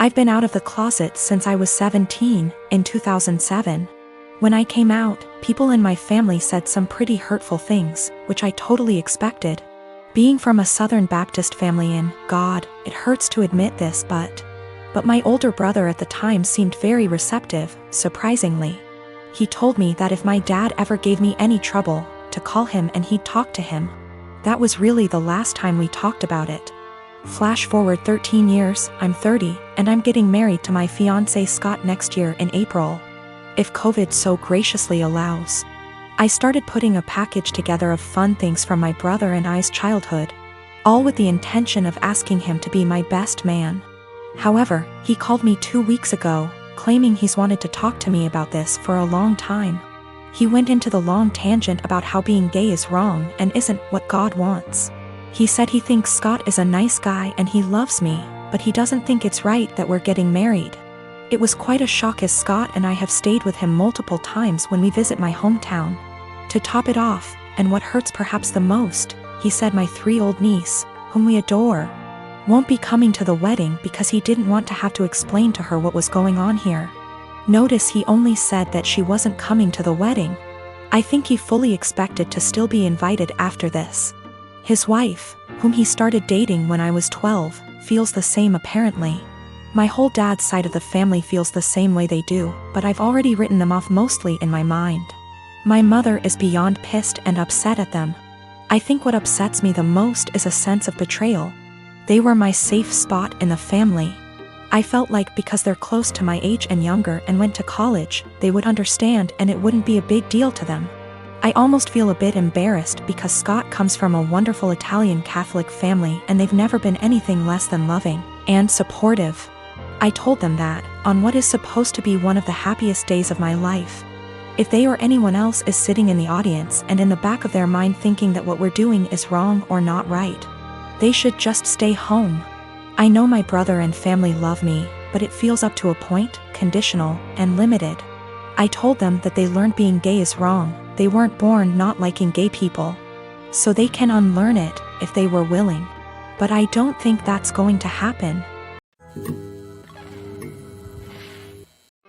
I've been out of the closet since I was 17, in 2007. When I came out, people in my family said some pretty hurtful things, which I totally expected. Being from a Southern Baptist family it hurts to admit this, but my older brother at the time seemed very receptive, surprisingly. He told me that if my dad ever gave me any trouble, to call him and he'd talk to him. That was really the last time we talked about it. Flash forward 13 years, I'm 30, and I'm getting married to my fiancé Scott next year in April, if COVID so graciously allows. I started putting a package together of fun things from my brother and I's childhood, all with the intention of asking him to be my best man. However, he called me 2 weeks ago, claiming he's wanted to talk to me about this for a long time. He went into the long tangent about how being gay is wrong and isn't what God wants. He said he thinks Scott is a nice guy and he loves me, but he doesn't think it's right that we're getting married. It was quite a shock, as Scott and I have stayed with him multiple times when we visit my hometown. To top it off, and what hurts perhaps the most, he said my 3-year-old niece, whom we adore, won't be coming to the wedding because he didn't want to have to explain to her what was going on here. Notice he only said that she wasn't coming to the wedding. I think he fully expected to still be invited after this. His wife, whom he started dating when I was 12, feels the same apparently. My whole dad's side of the family feels the same way they do, but I've already written them off mostly in my mind. My mother is beyond pissed and upset at them. I think what upsets me the most is a sense of betrayal. They were my safe spot in the family. I felt like because they're close to my age and younger and went to college, they would understand and it wouldn't be a big deal to them. I almost feel a bit embarrassed because Scott comes from a wonderful Italian Catholic family and they've never been anything less than loving and supportive. I told them that, on what is supposed to be one of the happiest days of my life, if they or anyone else is sitting in the audience and in the back of their mind thinking that what we're doing is wrong or not right, they should just stay home. I know my brother and family love me, but it feels up to a point, conditional, and limited. I told them that they learned being gay is wrong. They weren't born not liking gay people. So they can unlearn it, if they were willing. But I don't think that's going to happen.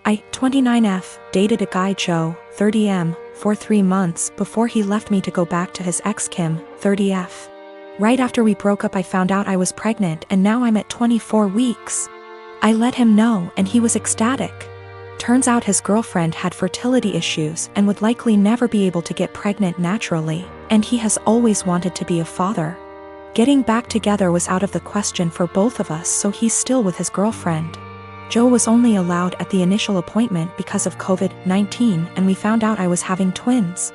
I, 29F, dated a guy Joe, 30M, for 3 months before he left me to go back to his ex Kim, 30F. Right after we broke up I found out I was pregnant and now I'm at 24 weeks. I let him know and he was ecstatic. Turns out his girlfriend had fertility issues and would likely never be able to get pregnant naturally, and he has always wanted to be a father. Getting back together was out of the question for both of us, so he's still with his girlfriend. Joe was only allowed at the initial appointment because of COVID-19 and we found out I was having twins.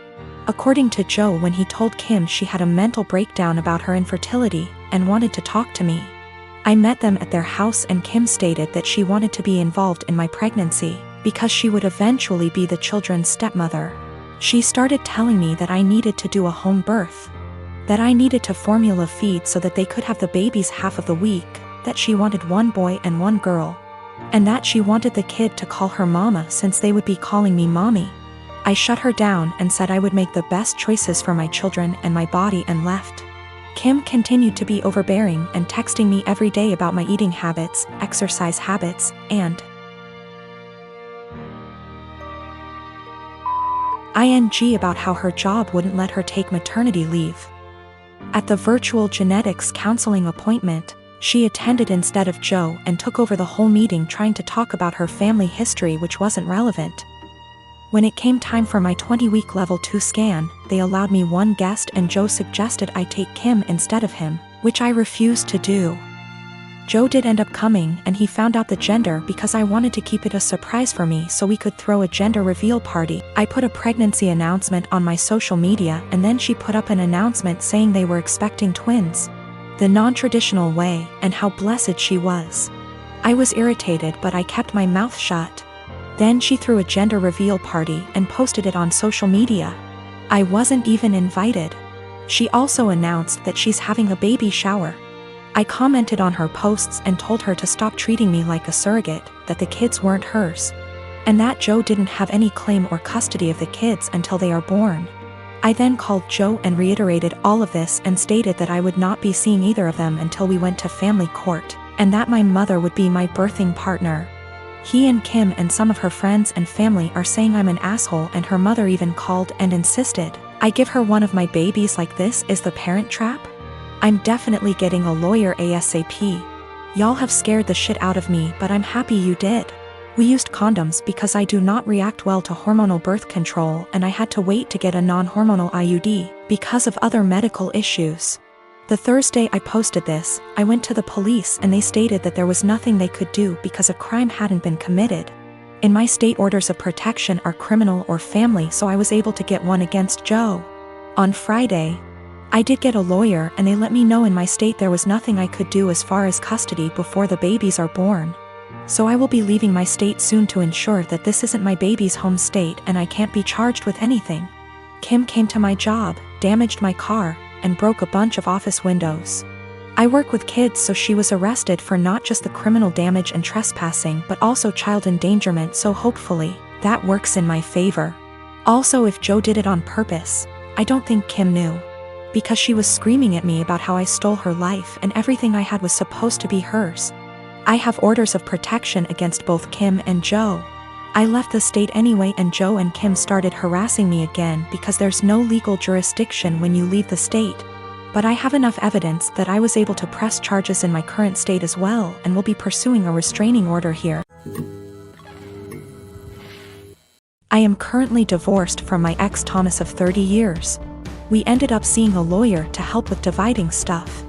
According to Joe, when he told Kim, she had a mental breakdown about her infertility and wanted to talk to me. I met them at their house and Kim stated that she wanted to be involved in my pregnancy because she would eventually be the children's stepmother. She started telling me that I needed to do a home birth, that I needed to formula feed so that they could have the babies half of the week, that she wanted 1 boy and 1 girl, and that she wanted the kid to call her mama since they would be calling me mommy. I shut her down and said I would make the best choices for my children and my body and left. Kim continued to be overbearing and texting me every day about my eating habits, exercise habits, and ing about how her job wouldn't let her take maternity leave. At the virtual genetics counseling appointment, she attended instead of Joe and took over the whole meeting trying to talk about her family history, which wasn't relevant. When it came time for my 20-week level 2 scan, they allowed me 1 guest and Joe suggested I take Kim instead of him, which I refused to do. Joe did end up coming and he found out the gender because I wanted to keep it a surprise for me so we could throw a gender reveal party. I put a pregnancy announcement on my social media and then she put up an announcement saying they were expecting twins, the non-traditional way, and how blessed she was. I was irritated but I kept my mouth shut. Then she threw a gender reveal party and posted it on social media. I wasn't even invited. She also announced that she's having a baby shower. I commented on her posts and told her to stop treating me like a surrogate, that the kids weren't hers, and that Joe didn't have any claim or custody of the kids until they are born. I then called Joe and reiterated all of this and stated that I would not be seeing either of them until we went to family court, and that my mother would be my birthing partner. He and Kim and some of her friends and family are saying I'm an asshole, and her mother even called and insisted I give her one of my babies. Like, this is the parent trap? I'm definitely getting a lawyer ASAP. Y'all have scared the shit out of me, but I'm happy you did. We used condoms because I do not react well to hormonal birth control, and I had to wait to get a non-hormonal IUD because of other medical issues. The Thursday I posted this, I went to the police and they stated that there was nothing they could do because a crime hadn't been committed. In my state, orders of protection are criminal or family, so I was able to get one against Joe. On Friday, I did get a lawyer and they let me know in my state there was nothing I could do as far as custody before the babies are born. So I will be leaving my state soon to ensure that this isn't my baby's home state and I can't be charged with anything. Kim came to my job, damaged my car, and broke a bunch of office windows. I work with kids, so she was arrested for not just the criminal damage and trespassing but also child endangerment, so hopefully that works in my favor. Also, if Joe did it on purpose, I don't think Kim knew, because she was screaming at me about how I stole her life and everything I had was supposed to be hers. I have orders of protection against both Kim and Joe. I left the state anyway, and Joe and Kim started harassing me again because there's no legal jurisdiction when you leave the state. But I have enough evidence that I was able to press charges in my current state as well, and will be pursuing a restraining order here. I am currently divorced from my ex Thomas of 30 years. We ended up seeing a lawyer to help with dividing stuff.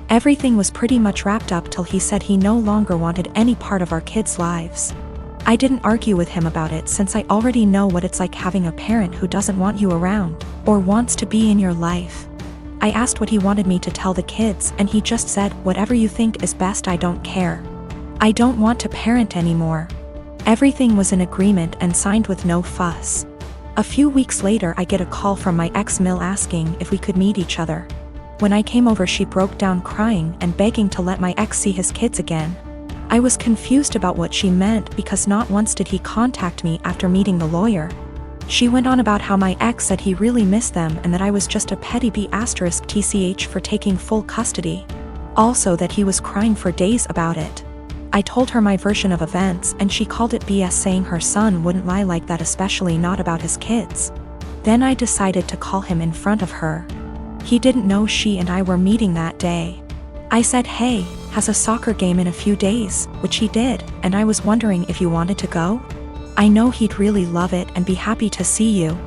Everything was pretty much wrapped up till he said he no longer wanted any part of our kids' lives. I didn't argue with him about it, since I already know what it's like having a parent who doesn't want you around, or wants to be in your life. I asked what he wanted me to tell the kids, and he just said, "Whatever you think is best, I don't care. I don't want to parent anymore." Everything was in agreement and signed with no fuss. A few weeks later I get a call from my ex-mill asking if we could meet each other. When I came over, she broke down crying and begging to let my ex see his kids again. I was confused about what she meant, because not once did he contact me after meeting the lawyer. She went on about how my ex said he really missed them and that I was just a petty B*TCH for taking full custody. Also that he was crying for days about it. I told her my version of events and she called it BS, saying her son wouldn't lie like that, especially not about his kids. Then I decided to call him in front of her. He didn't know she and I were meeting that day. I said, "Hey, has a soccer game in a few days," which he did, and I was wondering if you wanted to go? I know he'd really love it and be happy to see you.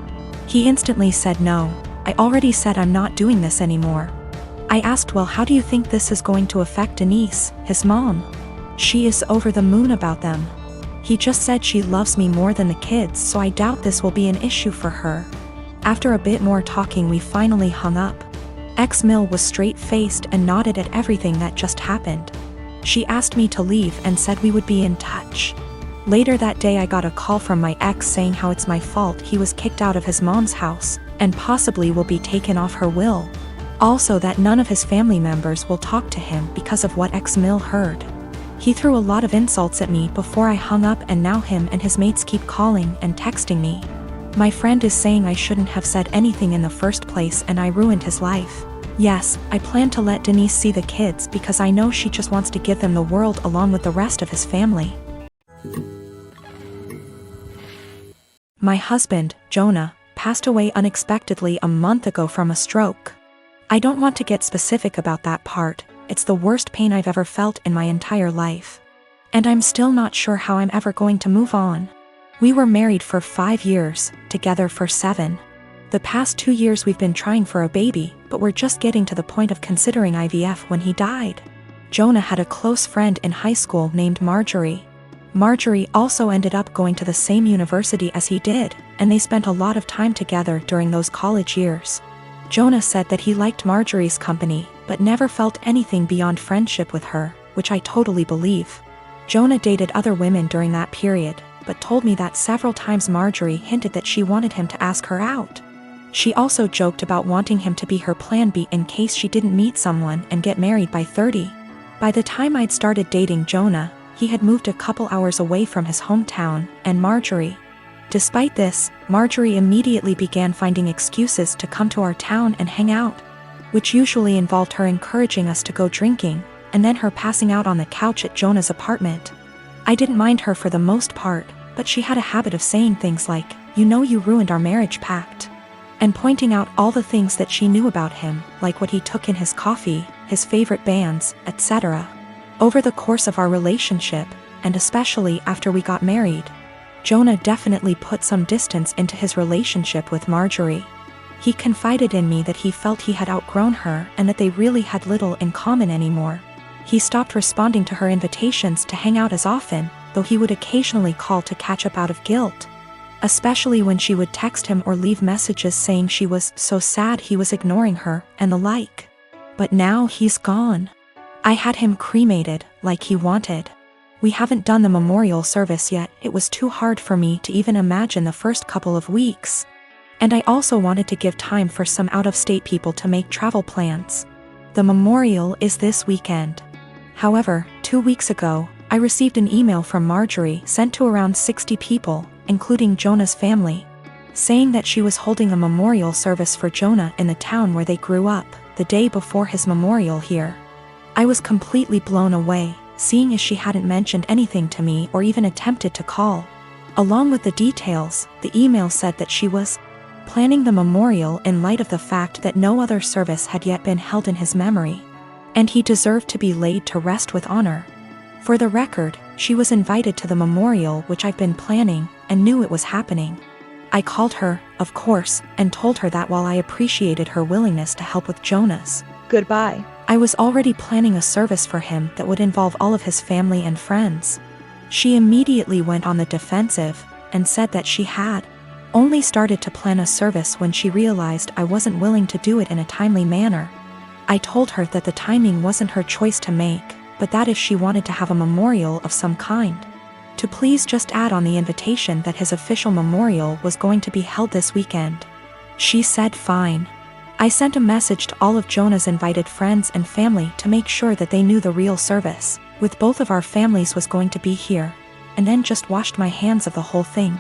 He instantly said no. I already said I'm not doing this anymore. I asked, "Well, how do you think this is going to affect Denise, his mom?" She is over the moon about them. He just said she loves me more than the kids, so I doubt this will be an issue for her. After a bit more talking, we finally hung up. Ex-Mill was straight-faced and nodded at everything that just happened. She asked me to leave and said we would be in touch. Later that day I got a call from my ex saying how it's my fault he was kicked out of his mom's house, and possibly will be taken off her will. Also that none of his family members will talk to him because of what ex-Mill heard. He threw a lot of insults at me before I hung up, and now him and his mates keep calling and texting me. My friend is saying I shouldn't have said anything in the first place and I ruined his life. Yes, I plan to let Denise see the kids because I know she just wants to give them the world along with the rest of his family. My husband, Jonah, passed away unexpectedly a month ago from a stroke. I don't want to get specific about that part. It's the worst pain I've ever felt in my entire life. And I'm still not sure how I'm ever going to move on. We were married for 5 years, together for 7. The past 2 years we've been trying for a baby, but we're just getting to the point of considering IVF when he died. Jonah had a close friend in high school named Marjorie. Marjorie also ended up going to the same university as he did, and they spent a lot of time together during those college years. Jonah said that he liked Marjorie's company, but never felt anything beyond friendship with her, which I totally believe. Jonah dated other women during that period, but told me that several times Marjorie hinted that she wanted him to ask her out. She also joked about wanting him to be her plan B in case she didn't meet someone and get married by 30. By the time I'd started dating Jonah, he had moved a couple hours away from his hometown, and Marjorie. Despite this, Marjorie immediately began finding excuses to come to our town and hang out, which usually involved her encouraging us to go drinking, and then her passing out on the couch at Jonah's apartment. I didn't mind her for the most part, but she had a habit of saying things like, "You know you ruined our marriage pact," and pointing out all the things that she knew about him, like what he took in his coffee, his favorite bands, etc. Over the course of our relationship, and especially after we got married, Jonah definitely put some distance into his relationship with Marjorie. He confided in me that he felt he had outgrown her and that they really had little in common anymore. He stopped responding to her invitations to hang out as often, though he would occasionally call to catch up out of guilt, especially when she would text him or leave messages saying she was so sad he was ignoring her and the like. But now he's gone. I had him cremated, like he wanted. We haven't done the memorial service yet. It was too hard for me to even imagine the first couple of weeks. And I also wanted to give time for some out-of-state people to make travel plans. The memorial is this weekend. However, 2 weeks ago, I received an email from Marjorie sent to around 60 people, including Jonah's family, saying that she was holding a memorial service for Jonah in the town where they grew up, the day before his memorial here. I was completely blown away, seeing as she hadn't mentioned anything to me or even attempted to call. Along with the details, the email said that she was planning the memorial in light of the fact that no other service had yet been held in his memory, and he deserved to be laid to rest with honor. For the record, she was invited to the memorial, which I've been planning, and knew it was happening. I called her, of course, and told her that while I appreciated her willingness to help with Jonah's goodbye, I was already planning a service for him that would involve all of his family and friends. She immediately went on the defensive, and said that she had only started to plan a service when she realized I wasn't willing to do it in a timely manner. I told her that the timing wasn't her choice to make, but that if she wanted to have a memorial of some kind, to please just add on the invitation that his official memorial was going to be held this weekend. She said fine. I sent a message to all of Jonah's invited friends and family to make sure that they knew the real service, with both of our families, was going to be here, and then just washed my hands of the whole thing.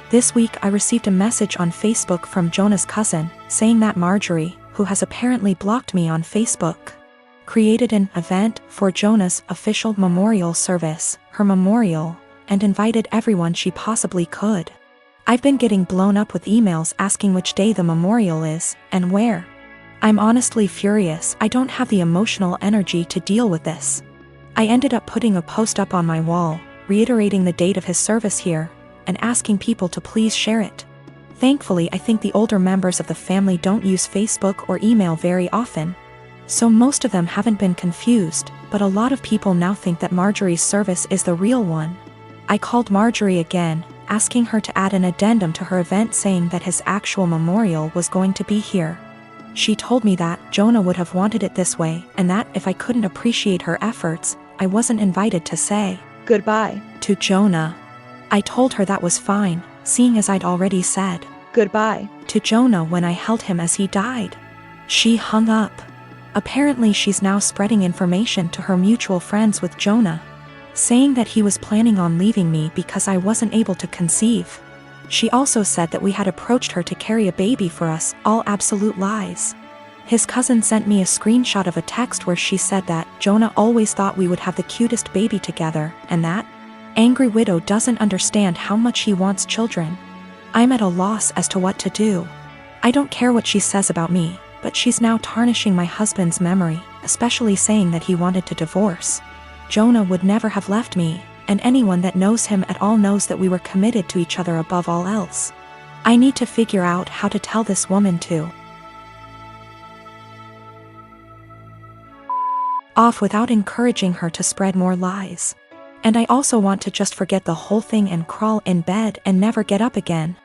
This week I received a message on Facebook from Jonah's cousin, saying that Marjorie, who has apparently blocked me on Facebook, created an event for Jonah's official memorial service, her memorial, and invited everyone she possibly could. I've been getting blown up with emails asking which day the memorial is, and where. I'm honestly furious. I don't have the emotional energy to deal with this. I ended up putting a post up on my wall, reiterating the date of his service here, and asking people to please share it. Thankfully, I think the older members of the family don't use Facebook or email very often, so most of them haven't been confused, but a lot of people now think that Marjorie's service is the real one. I called Marjorie again, asking her to add an addendum to her event saying that his actual memorial was going to be here. She told me that Jonah would have wanted it this way, and that if I couldn't appreciate her efforts, I wasn't invited to say goodbye to Jonah. I told her that was fine, seeing as I'd already said goodbye to Jonah when I held him as he died. She hung up. Apparently she's now spreading information to her mutual friends with Jonah, saying that he was planning on leaving me because I wasn't able to conceive. She also said that we had approached her to carry a baby for us, all absolute lies. His cousin sent me a screenshot of a text where she said that Jonah always thought we would have the cutest baby together, and that angry widow doesn't understand how much he wants children. I'm at a loss as to what to do. I don't care what she says about me, but she's now tarnishing my husband's memory, especially saying that he wanted to divorce. Jonah would never have left me, and anyone that knows him at all knows that we were committed to each other above all else. I need to figure out how to tell this woman to off without encouraging her to spread more lies. And I also want to just forget the whole thing and crawl in bed and never get up again.